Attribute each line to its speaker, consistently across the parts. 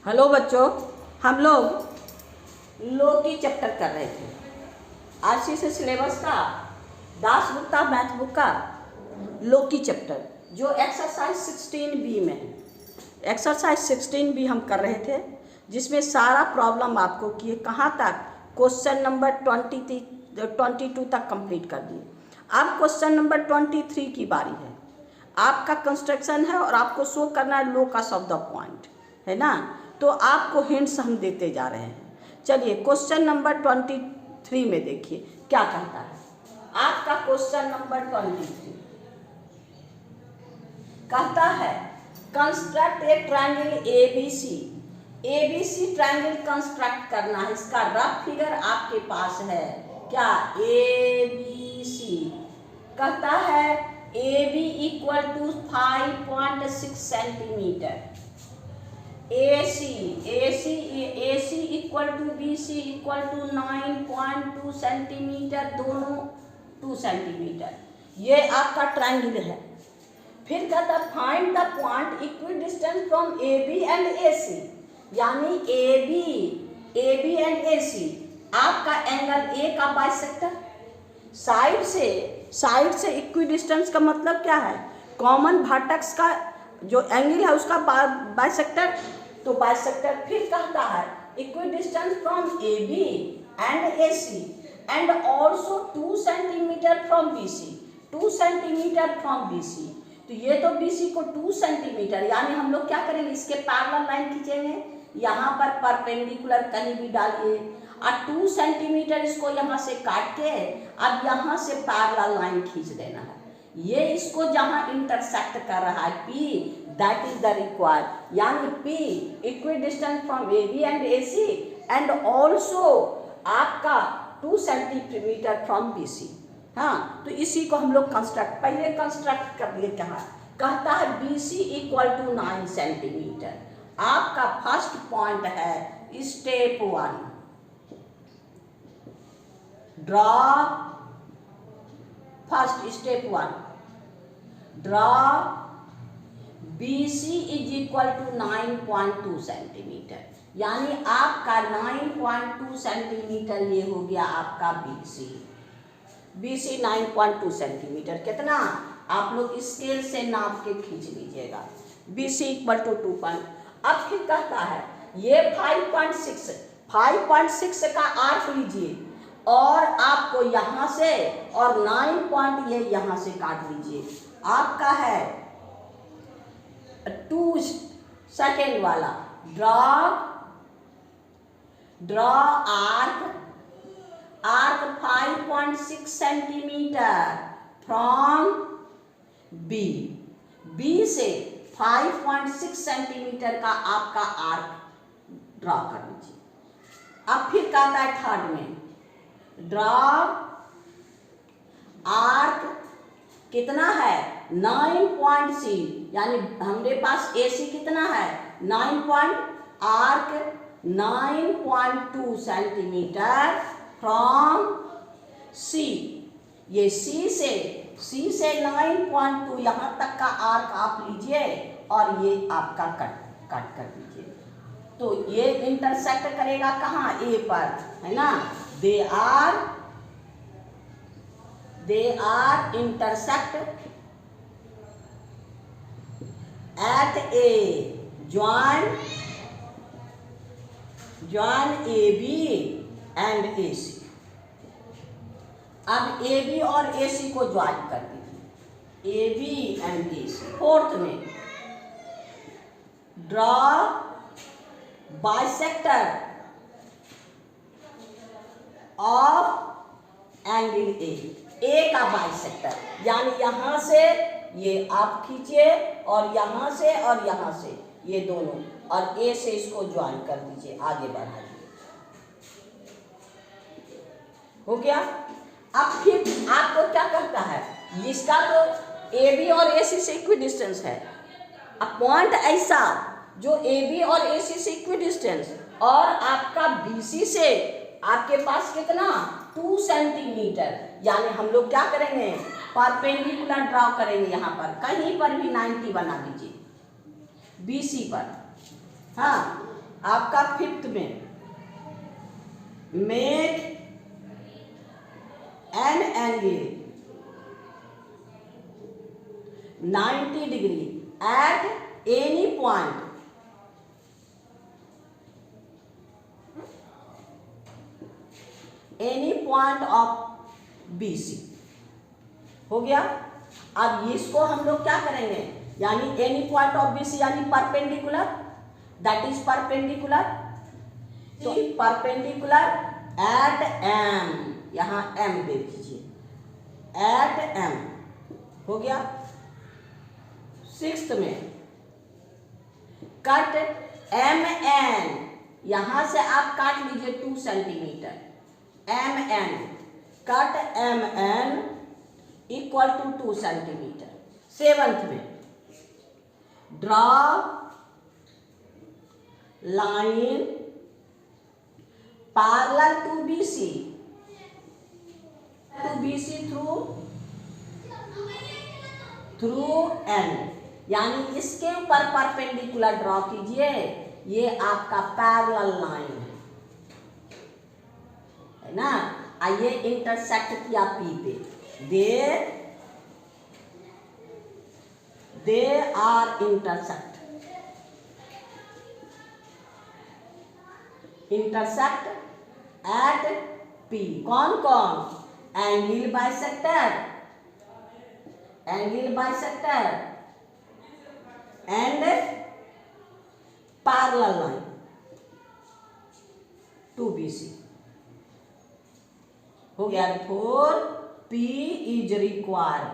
Speaker 1: Hello बच्चों, हम लोग लो की चैप्टर कर रहे थे। आरसीसी सिलेबस का दास बुक का मैथ बुक का लो की चैप्टर जो एक्सरसाइज 16B में है। एक्सरसाइज 16B हम कर रहे थे, जिसमें सारा प्रॉब्लम आपको किए कहाँ तक क्वेश्चन नंबर 22 तक कंप्लीट कर दिए। अब क्वेश्चन नंबर 23 की बारी है। आपका कंस्ट्रक्शन है और आपको शो करना है लोकस ऑफ द पॉइंट, है ना। तो आपको हिंट्स हम देते जा रहे हैं। चलिए क्वेश्चन नंबर 23 में देखिए क्या कहता है। आपका क्वेश्चन नंबर 23 कहता है construct a triangle ABC triangle construct करना है। इसका रफ फिगर आपके पास है क्या, एबीसी। कहता है AB equal to 5.6 centimetre, AC equal to BC equal to 9.2 centimetre, दोनों 2 सेंटीमीटर। ये आपका ट्रायंगल है। फिर कहता है find the point equi distance from AB and AC, यानी AB एंड AC आपका एंगल A का बाइसेक्टर। साइड से इक्वी डिस्टेंस का मतलब क्या है, कॉमन वर्टेक्स का जो एंगल है उसका बाइसेक्टर। तो बाइसेक्टर। फिर कहता है equidistance from AB and AC and also 2 centimetre from BC, 2 centimetre from BC। तो ये तो BC को 2 सेंटीमीटर, यानी हम लोग क्या करेंगे, इसके पैरेलल लाइन खींचेंगे। यहाँ पर परपेंडिकुलर कहीं भी डालिए और 2 सेंटीमीटर इसको यहाँ से काट के अब यहाँ से पैरेलल लाइन खींच देना है। ये इसको जहाँ इंटरसेक्ट कर रहा है P, that is the required, यानी P equi distance from AB and AC and also आपका 2 सेंटीमीटर फ्रॉम BC। हाँ, तो इसी को हम लोग पहले कंस्ट्रक्ट कर लिए। कहता है BC इक्वल टू 9 सेंटीमीटर। आपका फर्स्ट पॉइंट है step 1, draw first step 1, draw BC is equal to 9.2 centimetre, यानी आपका 9.2 सेंटीमीटर ये हो गया आपका BC 9.2 सेंटीमीटर। कितना आप लोग स्केल से नाप के खींच लीजिएगा। BC equal to 2. अब फिर कहता है ये 5.6 का आर्क लीजिए और आपको यहाँ से और 9 पॉइंट ये यहाँ से काट लीजिए। आपका है 2 सेकेंड वाला, draw arc 5.6 centimetre from B से 5.6 सेंटीमीटर का आपका आर्क ड्रॉ कर लीजिए। अब फिर कहता है थर्ड में ड्रॉ आर्क कितना है 9.C, यानी हमारे पास AC कितना है 9.2 सेंटीमीटर फ्रॉम C। ये C से 9.2 यहाँ तक का आर्क आप लीजिए और ये आपका कट कर दीजिए। तो ये इंटरसेक्ट करेगा कहाँ, A पर, है ना। They are intersect at A, join AB and AC। अब AB और AC को ज्वाइन कर दीजिए, AB एंड AC। फोर्थ में draw bisector of angle A का बाइसेक्टर, यानी यहाँ से ये आप खींचिए और यहाँ से ये दोनों और A से इसको ज्वाइन कर दीजिए, आगे बढ़ाइए। हो गया। अब फिर आपको क्या करता है, इसका तो AB और AC से इक्वी डिस्टेंस है। अब पॉइंट ऐसा जो AB और AC से इक्वी डिस्टेंस और आपका BC से आपके पास कितना 2 सेंटीमीटर, यानी हम लोग क्या करेंगे परपेंडिकुलर ड्रॉ करेंगे। यहाँ पर कहीं पर भी 90 बना दीजिए BC पर। हाँ, आपका फिफ्थ में, make an angle 90 degree at any point, any point of BC। हो गया। अब इसको हम लोग क्या करेंगे, यानी एनी पॉइंट ऑफ BC यानी परपेंडिकुलर, दैट इज परपेंडिकुलर, तो परपेंडिकुलर एट M, यहां M दे दीजिए, एट M। हो गया। सिक्स्थ में कट MN, यहां से आप काट लीजिए 2 centimetre, MN, cut MN equal to 2 centimetre. Seventh में draw line parallel to BC through N, यानी इसके ऊपर परपेंडिकुलर ड्रॉ कीजिए, ये आपका पैरेलल लाइन है ना। आइए इंटरसेक्ट किया P पे, they are intersect at P। कौन कौन, angle bisector and parallel line to BC। हो गया। Four, P is required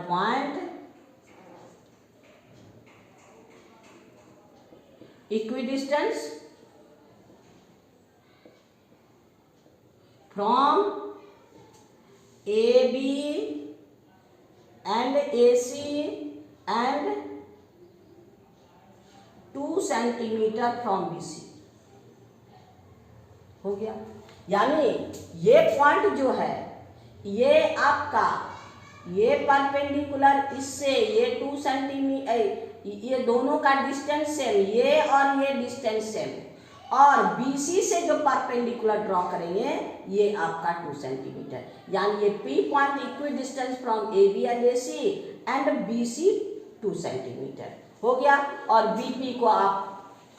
Speaker 1: point, equidistance from AB and AC and 2 centimetre from BC। हो गया। यानी ये पॉइंट जो है, ये आपका, ये परपेंडिकुलर इससे ये 2 सेंटीमीटर, ये दोनों का डिस्टेंस सेम, ये और ये डिस्टेंस सेम, और BC से जो परपेंडिकुलर ड्रॉ करेंगे ये आपका 2 सेंटीमीटर, यानी ये P point equi distance from AB and AC and BC 2 centimetre. हो गया। और BP को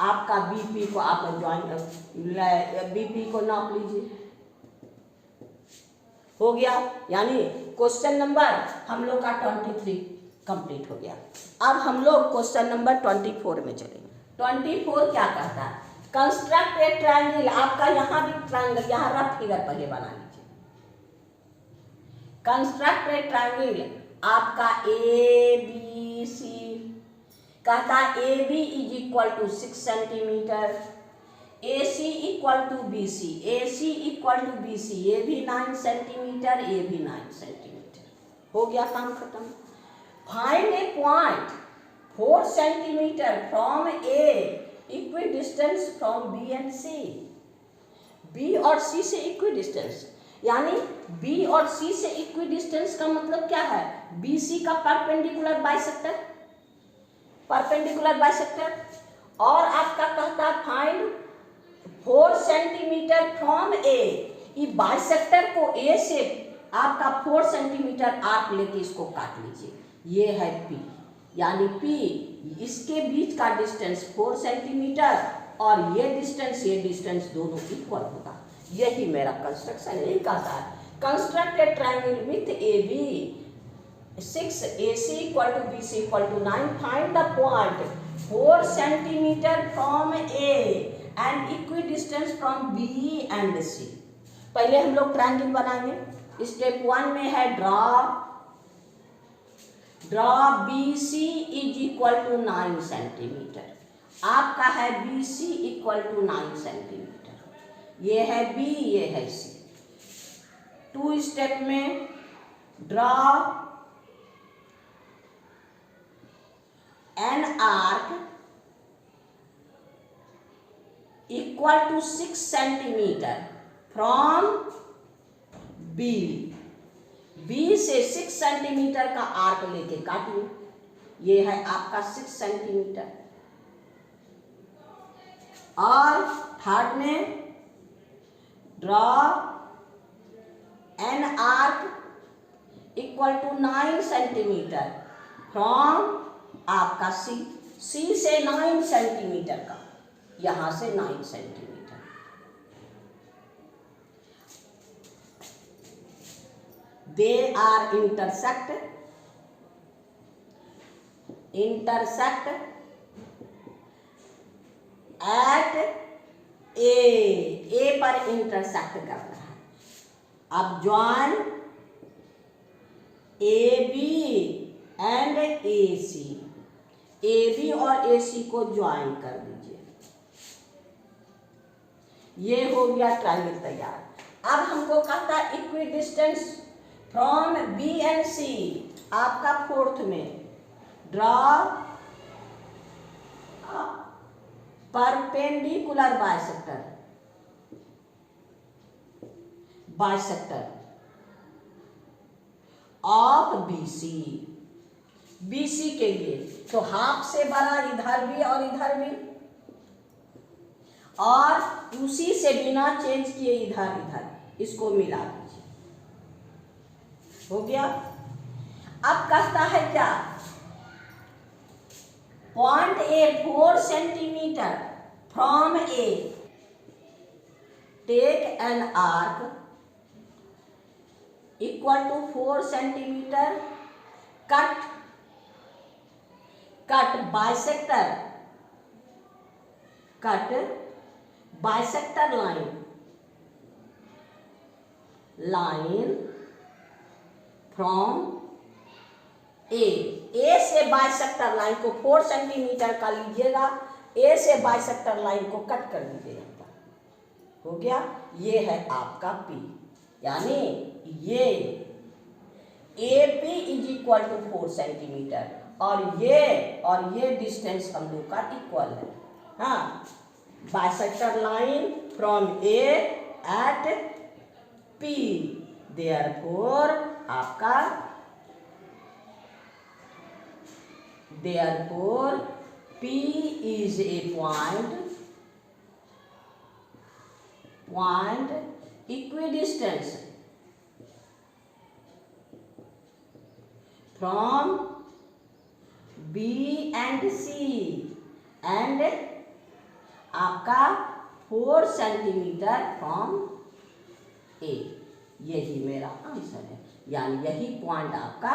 Speaker 1: आपका BP को आप BP को नाप लीजिए। हो गया। यानी क्वेश्चन नंबर हम लोग का 23 कंप्लीट हो गया। अब हम लोग क्वेश्चन नंबर 24 में चलेंगे। 24 क्या कहता है, कंस्ट्रक्ट ए ट्रायंगल। आपका यहाँ भी ट्रायंगल, यहाँ रफ फिगर पहले बना लीजिए। कंस्ट्रक्ट ए ट्रायंगल आपका ABC कहता है AB is equal to 6 centimetre, AC equal to BC, AC equal to BC, ये भी 9 सेंटीमीटर, ये भी 9 सेंटीमीटर। हो गया, काम खत्म। Find A point 4 centimetre from A equi distance from B and C। B और C से इक्वी डिस्टेंस, यानी B और C से इक्वी डिस्टेंस का मतलब क्या है, BC का परपेंडिकुलर बाइसेक्टर। और आपका कहता है फाइंड 4 सेंटीमीटर फ्रॉम A। ये बाइसेक्टर को A से आपका 4 सेंटीमीटर आर्क लेके इसको काट लीजिए, ये है P, यानी P इसके बीच का डिस्टेंस 4 सेंटीमीटर और ये डिस्टेंस दोनों इक्वल होगा। यही मेरा कंस्ट्रक्शन, यही कहता है construct a triangle with AB 6 AC equal to BC equal to 9। Find the point 4 centimetre from A and equidistance from B and C। पहले हम लोग ट्रायंगल बनाएंगे। स्टेप 1 में है draw BC is equal to 9 centimetre. आपका है BC equal to 9 centimetre, ये है B, ये है C। 2 स्टेप में draw an arc equal to 6 centimetre from B से 6 सेंटीमीटर का आर्क लेके काटिए, ये है आपका 6 सेंटीमीटर। और थर्ड में draw an arc equal to 9 centimetre from आपका सी से 9 सेंटीमीटर का, यहां से 9 centimetre. They are intersect at A पर इंटरसेक्ट कर रहा है। अब join A B and A C, A B और ए सी को ज्वाइन कर दीजिए। ये हो गया ट्रायंगल तैयार। अब हमको कहता है equidistance from B and C, आपका फोर्थ में draw perpendicular bisector of BC, BC के लिए तो हाफ से बड़ा इधर भी और इधर भी, और उसी से बिना चेंज किए इधर इधर इसको मिला दीजिए। हो गया। अब कहता है क्या, point A 4 centimetre from A, take an arc equal to 4 centimetre, cut bisector line from A से बाइसेक्टर लाइन को 4 सेंटीमीटर का लीजिएगा, ए से बाइसेक्टर लाइन को कट कर दीजिएगा। हो गया। ये है आपका पी, यानी ये P is equal to 4 centimetre और ये डिस्टेंस हम लोग का इक्वल है। हाँ, bisector line from A at P, therefore आपका P is a point equidistance from B and C and आपका 4 सेंटीमीटर फ्रॉम ए। यही मेरा आंसर है, यानी यही पॉइंट आपका,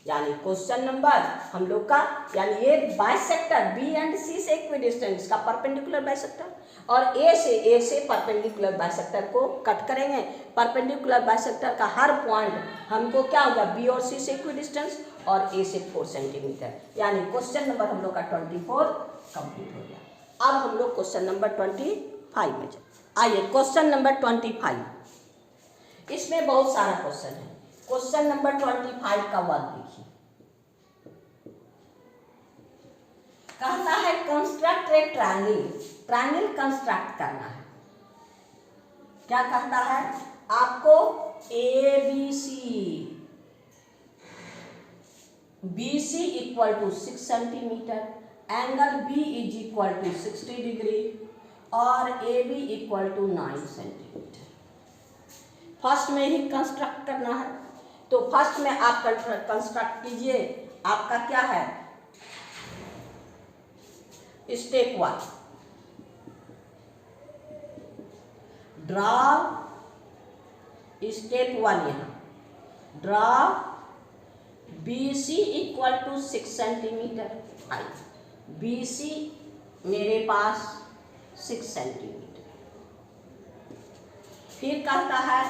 Speaker 1: यानी क्वेश्चन नंबर हम लोग का, यानी ये बाइसेक्टर बी एंड सी से इक्विडिस्टेंस का परपेंडिकुलर बाइसेक्टर और ए से परपेंडिकुलर बाइसेक्टर को कट करेंगे। परपेंडिकुलर बाइसेक्टर का हर पॉइंट हमको क्या होगा, बी और सी से इक्विडिस्टेंस और ए से 4 सेंटीमीटर, यानी क्वेश्चन नंबर हम लोग का 24 कंप्लीट हो गया। अब हम लोग क्वेश्चन नंबर 25 में आइए। क्वेश्चन नंबर 25, इसमें बहुत सारा क्वेश्चन है। क्वेश्चन नंबर 25 का वर्क देखिए, कहता है कंस्ट्रक्ट ए ट्रायंगल कंस्ट्रक्ट करना है। क्या कहता है आपको, A B C equal to 6 centimetre, angle B is equal to 60 degree और A B equal to 9 centimetre. First में ही कंस्ट्रक्ट करना है, तो फर्स्ट में आप कंस्ट्रक्ट कीजिए। आपका क्या है, स्टेप 1 ड्रॉ, स्टेप 1 यहाँ draw B C equal to 6 centimetre. B C मेरे पास 6 सेंटीमीटर। फिर कहता है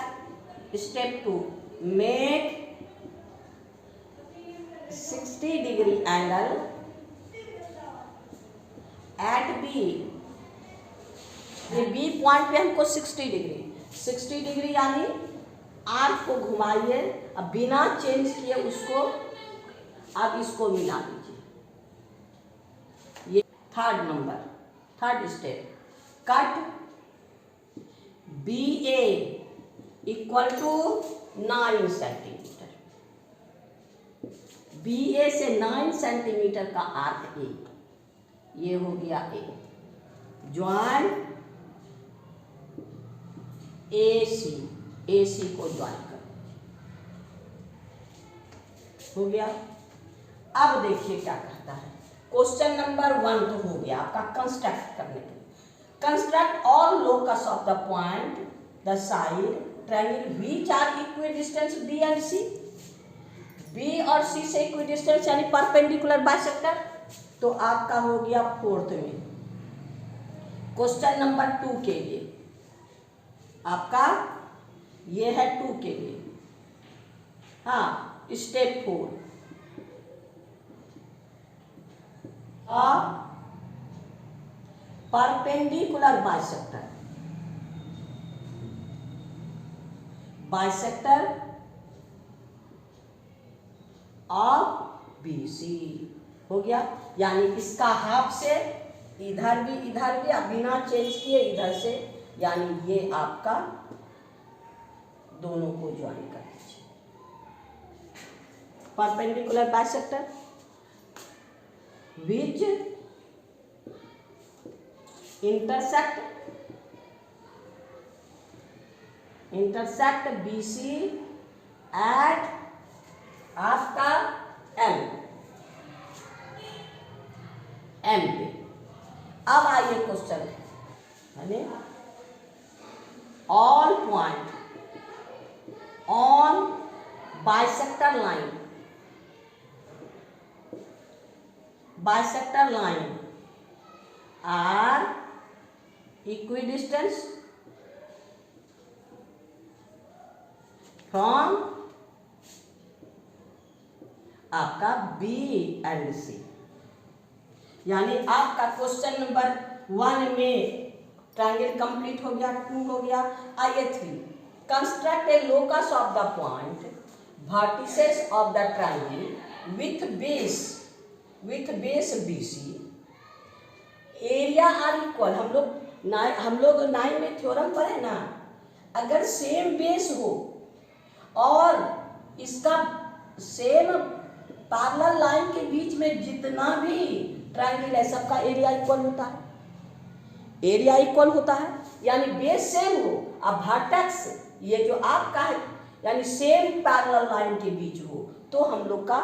Speaker 1: step 2 make 60 degree angle at B. ये बी पॉइंट पे हमको 60 डिग्री यानी आर्क को घुमाइए, अब बिना चेंज किए उसको, अब इसको मिला दीजिए। ये third step, cut B A equal to 9 centimetre. BA से 9 सेंटीमीटर का आर्क ए, ये हो गया ए। ज्वाइन AC को ज्वाइन कर हो गया। अब देखिए क्या कहता है, क्वेश्चन नंबर 1 तो हो गया आपका कंस्ट्रक्ट करने के लिए। Construct all locus of the point the side triangle which are equidistance B and C. B और सी से इक्विडिस्टेंस यानी परपेंडिकुलर बाइसेक्टर, तो आपका हो गया 4th में। क्वेश्चन नंबर 2 के लिए आपका ये है 2 के लिए, हाँ step 4 perpendicular bisector of BC हो गया। यानी इसका हाफ से इधर भी बिना चेंज किए इधर से, यानी ये आपका दोनों को ज्वाइन कर दीजिए। Perpendicular bisector which intersect BC at आपका M पे। अब आइए क्वेश्चन है, all point on bisector line are equidistance from आपका B एंड C। यानी आपका क्वेश्चन नंबर 1 में ट्रायंगल कंप्लीट हो गया, 2 हो गया। आइए 3, construct a locus of the point vertices of the triangle with base BC area are equal. हम लोग 9 में थ्योरम पढ़े ना, अगर सेम बेस हो और इसका सेम पैरेलल लाइन के बीच में जितना भी ट्रायंगल है सबका एरिया इक्वल होता है, यानी बेस सेम हो और वर्टेक्स ये जो आपका है यानी सेम पैरेलल लाइन के बीच हो तो हम लोग का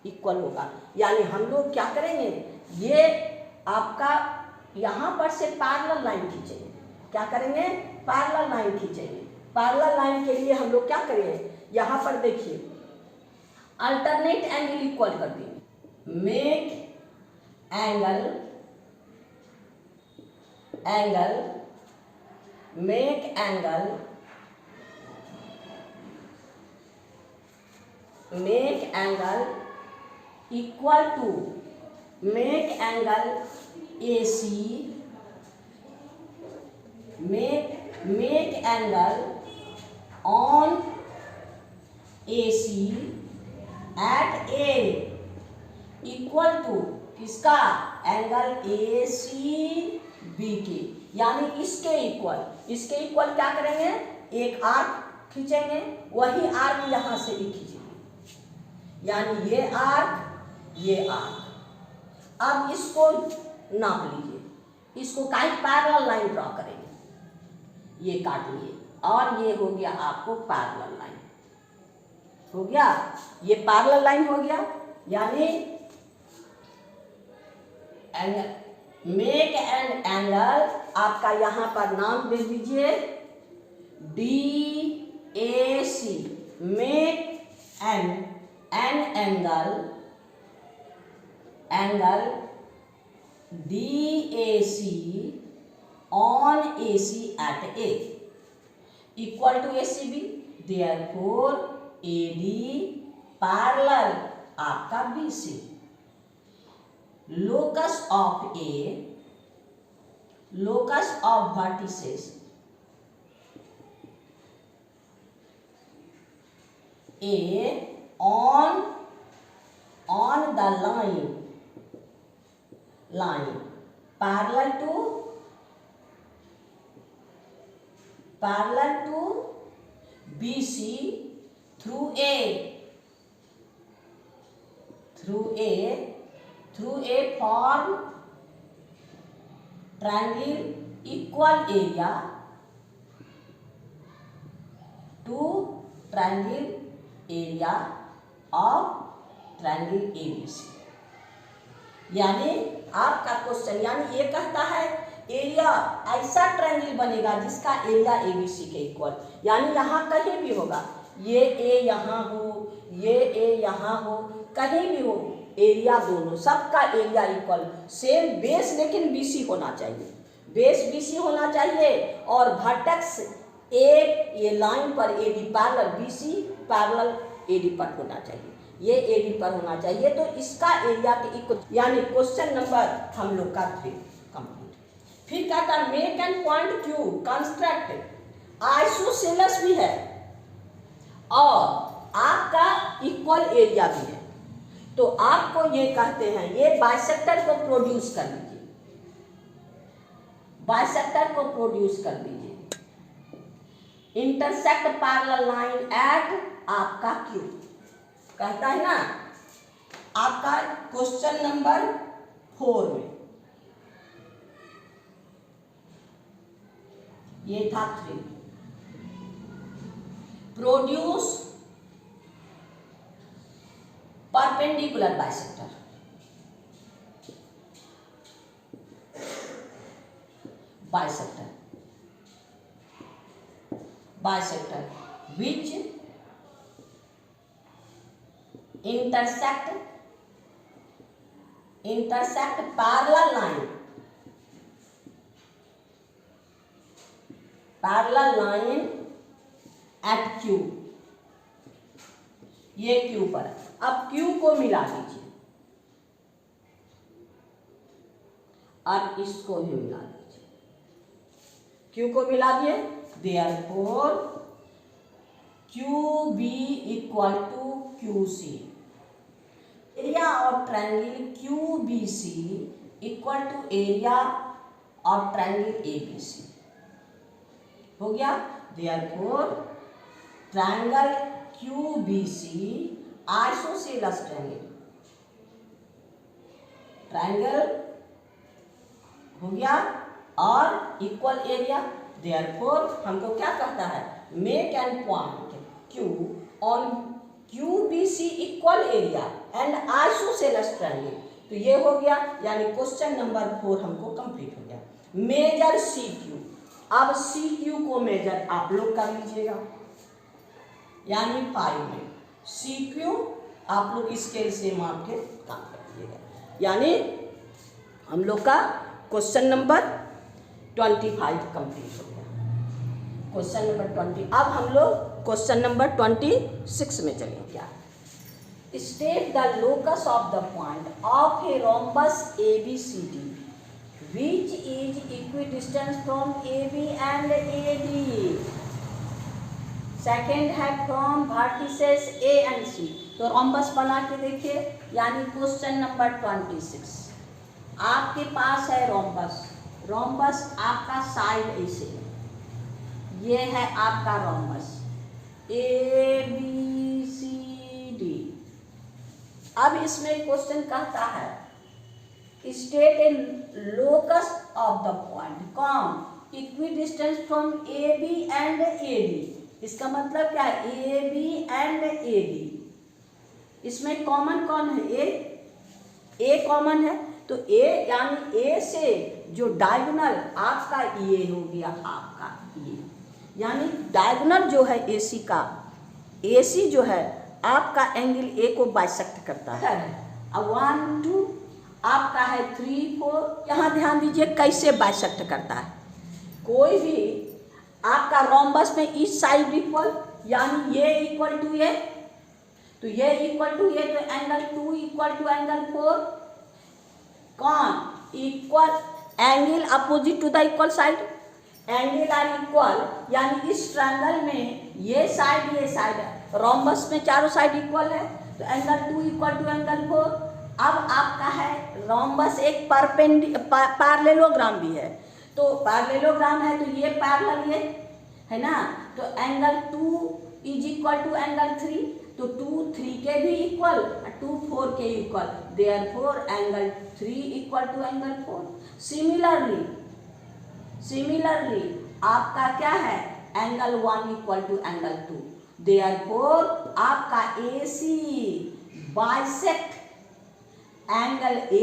Speaker 1: इक्वल होगा। यानी हम लोग क्या करेंगे, ये आपका यहाँ पर से पैरेलल लाइन खींचेंगे। क्या करेंगे, पैरेलल लाइन खींचेंगे। पैरेलल लाइन के लिए हम लोग क्या करेंगे, यहाँ पर देखिए अल्टरनेट एंगल इक्वल कर देंगे। मेक angle equal to make angle AC, make angle on AC at A equal to इसका एंगल ACB के, यानी इसके इक्वल क्या करेंगे, एक आर्क खींचेंगे, वही आर्क यहां से भी खींचेंगे, यानी ये आर्क ये आर्क। अब इसको नाप लीजिए, इसको काट पैरेलल लाइन ड्रॉ करेंगे, ये काट लिए और ये हो गया आपको पैरेलल लाइन हो गया, ये पैरेलल लाइन हो गया। यानी मेक एन एंगल आपका यहां पर नाम दे दीजिए DAC, make an angle DAC on AC at A equal to ACB, therefore AD parallel आपका BC। locus of vertices A on the line parallel to BC through A through a form triangle equal area to triangle area of triangle ABC। यानी आपका question यानी ये कहता है area ऐसा triangle बनेगा जिसका एरिया ABC के इक्वल, यानी यहाँ कहीं भी होगा, ये ए यहाँ हो, ये ए यहाँ हो, कहीं भी हो, एरिया दोनों सबका एरिया इक्वल सेम, बेस लेकिन BC होना चाहिए, बेस BC होना चाहिए और वर्टेक्स ए ये लाइन पर AD parallel BC parallel AD पर होना चाहिए, ये AD पर होना चाहिए, तो इसका एरिया के इक्वल, यानी क्वेश्चन नंबर हम लोग का 3 कंप्लीट। फिर कहता है make an point Q construct isosceles भी है और आपका इक्वल एरिया भी है, तो आपको ये कहते हैं ये बाइसेक्टर को प्रोड्यूस कर लीजिए, बाइसेक्टर को प्रोड्यूस कर दीजिए, इंटरसेक्ट पैरेलल लाइन एट आपका Q, कहता है ना आपका क्वेश्चन नंबर 4 में, ये था 3, produce perpendicular bisector, bisector which intersect parallel line at Q, ये Q पर, अब Q को मिला दीजिए और इसको भी मिला दीजिए, Q को मिला दिए, therefore QB equal to QC, area of triangle QBC equal to area of triangle ABC, हो गया। Therefore triangle QBC isosceles triangle हो गया और इक्वल एरिया, देयरफॉर हमको क्या कहता है make an point Q on QBC equal area and isosceles triangle, तो ये हो गया, यानी क्वेश्चन नंबर 4 हमको कंप्लीट हो गया। मेजर CQ, अब CQ को मेजर आप लोग कर लीजिएगा, यानी 5 में CQ आप लोग स्केल से माप के काम कर लीजिएगा, यानी हम लोग का क्वेश्चन नंबर 25 कंप्लीट हो गया। क्वेश्चन नंबर 20, अब हम लोग क्वेश्चन नंबर 26 में चलेंगे। क्या state the locus of the point of a rhombus ABCD which is equidistant from AB and AD, second है from vertices A and C, तो रोम्बस बना के देखिए, यानी क्वेश्चन नंबर 26 आपके पास है रोम्बस, रोम्बस आपका साइड ऐसे है, ये है आपका रोम्बस ABCD। अब इसमें क्वेश्चन कहता है state A locus of the point com equidistance from AB and AD, इसका मतलब क्या है AB एंड AD, इसमें कॉमन कौन है A कॉमन है, तो A यानी A से जो डायगोनल आपका ये हो गया आपका ये, यानी डायगोनल जो है AC का, AC जो है आपका एंगल A को बाइसेक्ट करता है। अब 1 2 आपका है 3 4, यहाँ ध्यान दीजिए कैसे बाइसेक्ट करता है, कोई भी आपका रोम्बस में इच साइड इक्वल, यानी ये इक्वल टू ये, तो ये इक्वल टू ये, तो एंगल 2 इक्वल टू एंगल 4, कौन equal angle opposite to the equal side, angle are equal, यानी इस ट्रायंगल में ये साइड रोम्बस में चारों साइड इक्वल है, तो एंगल 2 इक्वल टू एंगल 4। अब आपका है रोम्बस एक पैरेललोग्राम भी है, तो पैरेललोग्राम है तो ये पैरेलल ये है ना, तो angle 2 is equal to angle 3, तो 2 3 के भी इक्वल, 2 4 के equal, therefore angle 3 equal to angle 4। Similarly आपका क्या है, angle 1 equal to angle 2, therefore आपका AC bisect angle A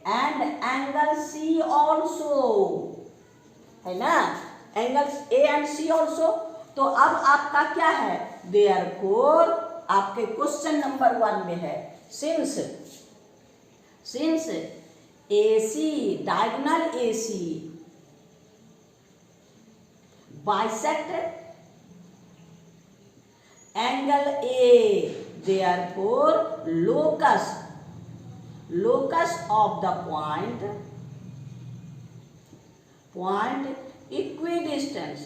Speaker 1: and angle C also, है ना, angle A and C also. तो अब आपका क्या है, देयरफॉर आपके क्वेश्चन नंबर 1 में है, since AC diagonal AC bisect angle A, therefore locus of the point equidistance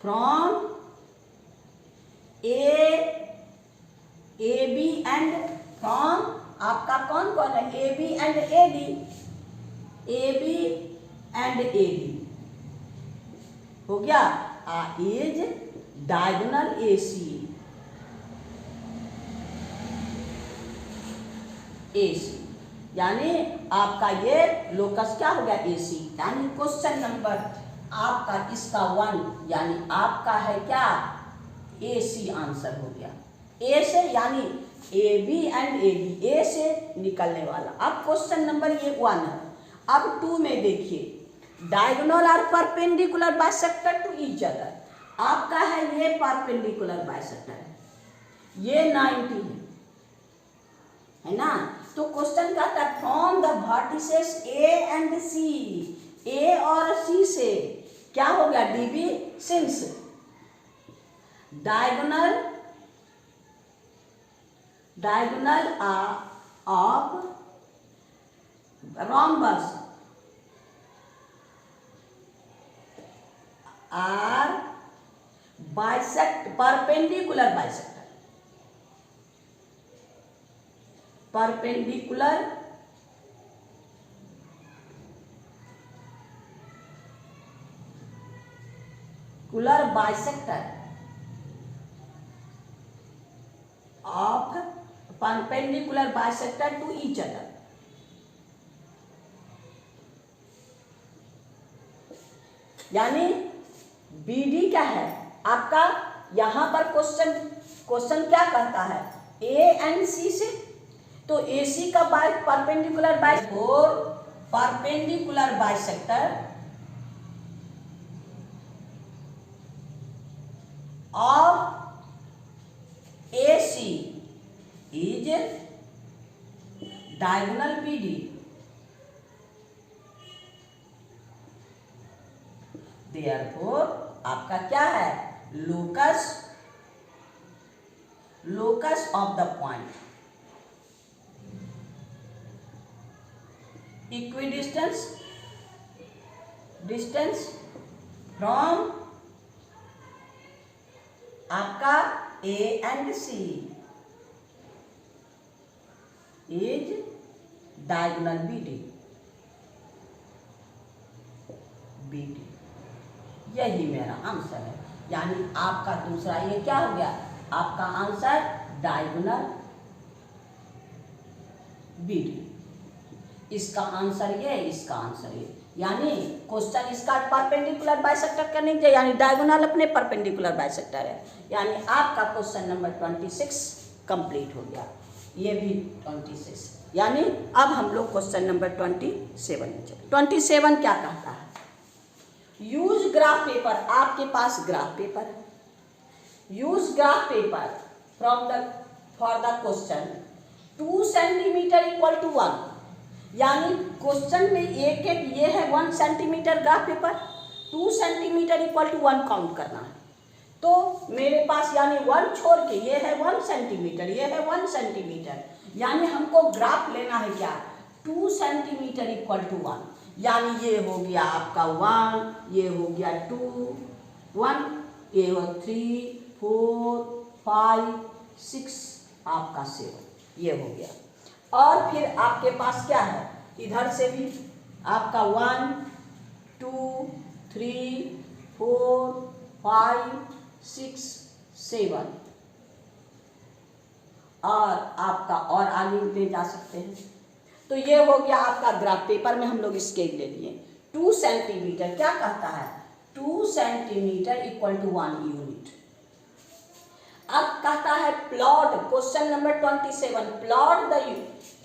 Speaker 1: from AB and from आपका कौन कौन है, AB and AD, हो गया, इज डायगोनल AC यानी आपका ये लोकस क्या हो गया, AC। यानी क्वेश्चन नंबर आपका इसका 1 यानी आपका है क्या, AC आंसर हो गया। A से यानी AB एंड AD, A से निकलने वाला। अब क्वेश्चन नंबर ये 1 है। अब 2 में देखिए, diagonal are perpendicular bisector to each other. आपका है ये परपेंडिकुलर बाइसेक्टर है, ये 90 है ना। तो क्वेश्चन कहता है from the vertices A and C, A और C से क्या हो गया, DB, since diagonal of rhombus are perpendicular bisector of perpendicular bisector to each other। यानी BD क्या है आपका, यहां पर क्वेश्चन क्या कहता है, A एंड C से, तो AC का perpendicular bisector of AC is diagonal BD, therefore आपका क्या है, locus of the point equidistance from आपका A and C is diagonal BD, यही मेरा आंसर है। यानी आपका दूसरा ये क्या हो गया, आपका आंसर डायगोनल BD, इसका आंसर ये, इसका आंसर ये। यानी क्वेश्चन इसका परपेंडिकुलर बाइसेक्टर का नहीं है, यानी डायगोनल अपने परपेंडिकुलर बाइसेक्टर है। यानी आपका क्वेश्चन नंबर 26 कंप्लीट हो गया, ये भी 26। यानी अब हम लोग क्वेश्चन नंबर 27 में चले। 27 क्या कहता है, यूज ग्राफ पेपर, आपके पास ग्राफ पेपर है, use graph paper for the question 2 centimetre equal to 1। यानी क्वेश्चन में एक ये है 1 centimetre graph paper, 2 centimetre equal to 1 count करना है। तो मेरे पास यानी 1 छोड़ के ये है 1 सेंटीमीटर, ये है 1 सेंटीमीटर, यानी हमको ग्राफ लेना है क्या, 2 सेंटीमीटर इक्वल टू 1। यानी ये हो गया आपका 1, ये हो गया 2, 1, ये हो 3, 4, 5, 6, आपका 7, ये हो गया। और फिर आपके पास क्या है, इधर से भी आपका 1, 2, 3, 4, 5, 6, 7 और आपका और आगे ले जा सकते हैं। तो ये हो गया आपका ग्राफ। पेपर में हम लोग स्केल ले लिए। 2 सेंटीमीटर क्या कहता है, 2 सेंटीमीटर इक्वल टू 1 यूनिट। अब कहता है plot, question number 27, plot the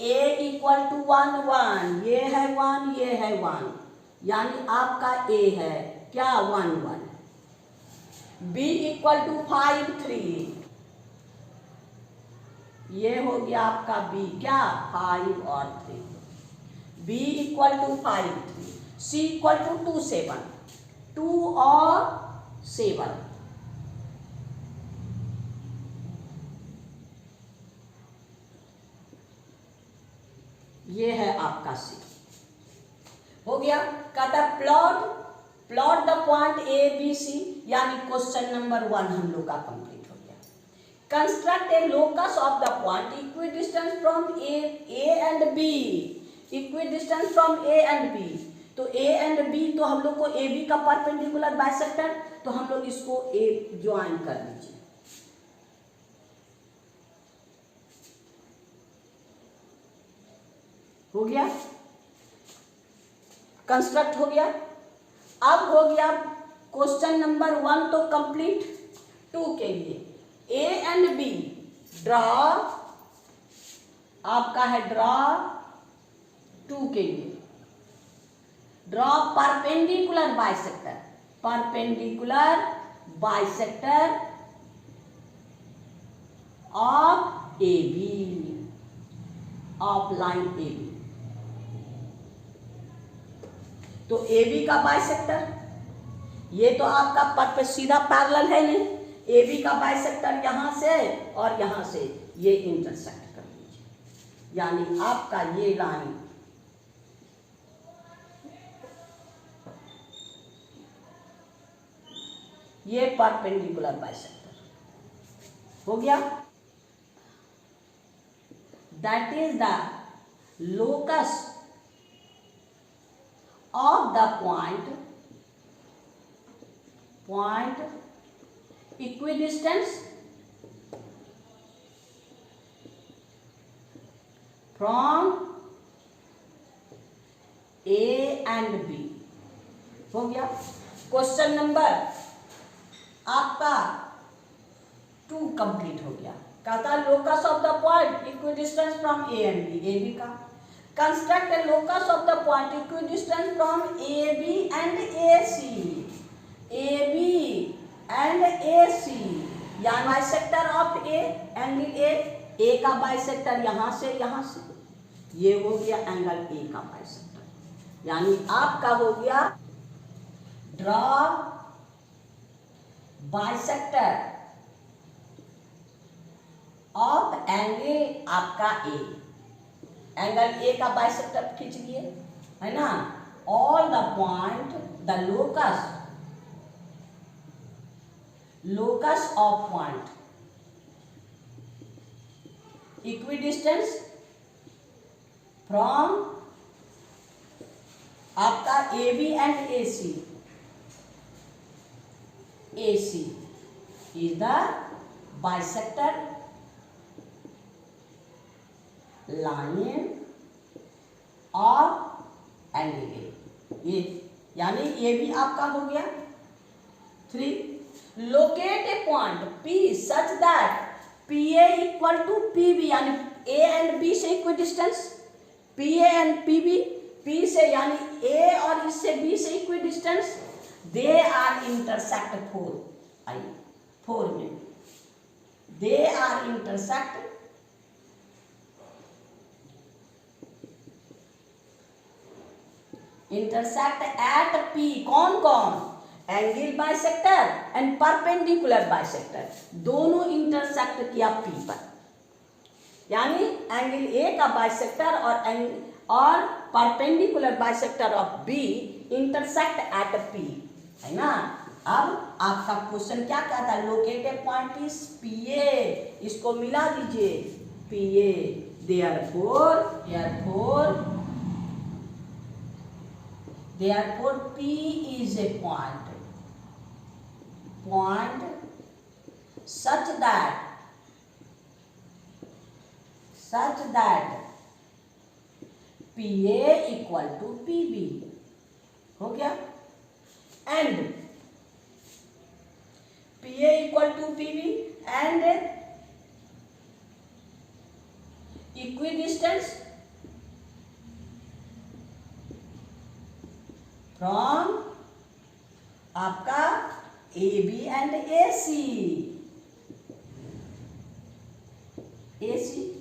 Speaker 1: A equal to 1 1, ये है 1, ये है 1, यानी आपका ए है क्या 1 1, बी इक्वल टू 5 3, ये हो गया आपका बी क्या 5 और 3, B equal to 5 3, C equal to 2 7, 2 और 7, ये है आपका सी। हो गया। कहता plot the point A B C, यानी क्वेश्चन नंबर 1 हम लोग का कंप्लीट हो गया। Construct a locus of the point equidistance from A and B, equidistance from A and B. तो ए एंड बी, तो हम लोग को ए बी का परपेंडिकुलर बाइसेक्टर, तो हम लोग इसको ए ज्वाइन कर लीजिए। हो गया, कंस्ट्रक्ट हो गया। अब हो गया क्वेश्चन नंबर 1 तो कंप्लीट। 2 के लिए ए एंड बी ड्रॉ, आपका है ड्रॉ 2 के लिए draw perpendicular bisector, perpendicular bisector of A B, of line A B. तो ए बी का बाइसेक्टर, ये तो आपका पर सीधा पैरेलल है नहीं, ए बी का बाइसेक्टर यहां से और यहां से ये इंटरसेक्ट कर लीजिए, यानी आपका ये लाइन ये परपेंडिकुलर बाइसेक्टर हो गया। That is the locus of the point equidistance from A and B। हो गया। क्वेश्चन नंबर आपका 2 कंप्लीट हो गया। कहता locus of the point equidistance from A and B, A B का construct a locus of the point equidistance from A B and A C, A B and A C, यानी bisector of A, angle A का bisector यहां से ये हो गया angle A का bisector, यानी आपका हो गया ड्रॉ बाइसेक्टर ऑफ एंगल आपका ए, एंगल ए का बाइसेक्टर खींच लिए है ना। All the point the locus of point equidistance from आपका A B and A C is the bisector line और एंगल ए, ये यानी ये भी आपका हो गया। 3 locate a point P such that PA equal to PB, यानी A एंड B से equidistance, PA and PB, P से यानी A और इससे B से इक्विडिस्टेंस, दे आर इंटरसेक्ट 4 में, they are intersect at P, कौन angle bisector and perpendicular bisector, दोनों इंटरसेक्ट किया P पर, यानी एंगल A का बाइसेक्टर और perpendicular bisector of B intersect at P, है ना। अब आपका क्वेश्चन क्या कहता है, locate a point is PA, इसको मिला दीजिए PA, Therefore P is a point such that PA equal to PB हो गया, and PA equal to PB and equidistance from आपका AB and AC,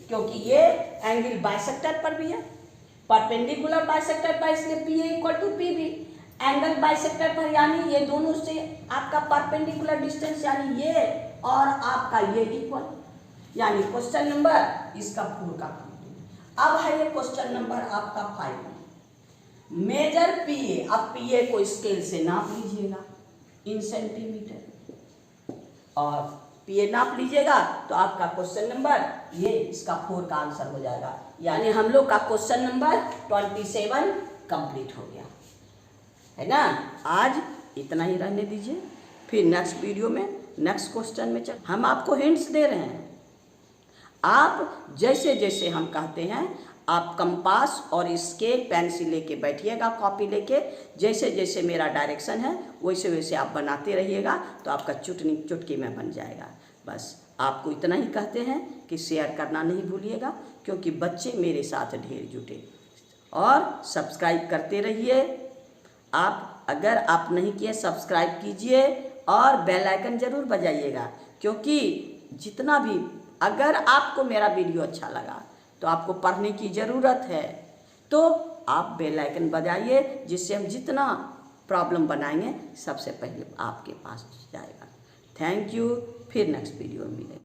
Speaker 1: क्योंकि ये एंगल बाइसेक्टर पर भी है, परपेंडिकुलर बाइसेक्टर पर, इसलिए PA equal to PB, angle bisector पर यानी ये दोनों से आपका परपेंडिकुलर डिस्टेंस यानी ये और आपका ये इक्वल, यानी क्वेश्चन नंबर इसका 4 का। अब है ये क्वेश्चन नंबर आपका 5, मेजर PA। अब PA को स्केल से नाप लीजिएगा इन सेंटीमीटर, और PA नाप लीजिएगा तो आपका क्वेश्चन नंबर ये इसका 4 का आंसर हो जाएगा, यानी हम लोग का क्वेश्चन नंबर 27 कंप्लीट हो गया है ना। आज इतना ही रहने दीजिए, फिर नेक्स्ट वीडियो में नेक्स्ट क्वेश्चन में चल। हम आपको हिंट्स दे रहे हैं, आप जैसे जैसे हम कहते हैं आप कंपास और स्केल पेंसिल लेके बैठिएगा, कॉपी लेके, जैसे जैसे मेरा डायरेक्शन है वैसे वैसे आप बनाते रहिएगा तो आपका चुटकी में बन जाएगा। बस आपको इतना ही कहते हैं कि शेयर करना नहीं भूलिएगा, क्योंकि बच्चे मेरे साथ ढेर जुटे, और सब्सक्राइब करते रहिए। आप अगर आप नहीं किए सब्सक्राइब कीजिए और बेल आइकन ज़रूर बजाइएगा, क्योंकि जितना भी अगर आपको मेरा वीडियो अच्छा लगा तो आपको पढ़ने की ज़रूरत है, तो आप बेल आइकन बजाइए, जिससे हम जितना प्रॉब्लम बनाएंगे सबसे पहले आपके पास जाएगा। थैंक यू, फिर नेक्स्ट वीडियो में मिलेंगे।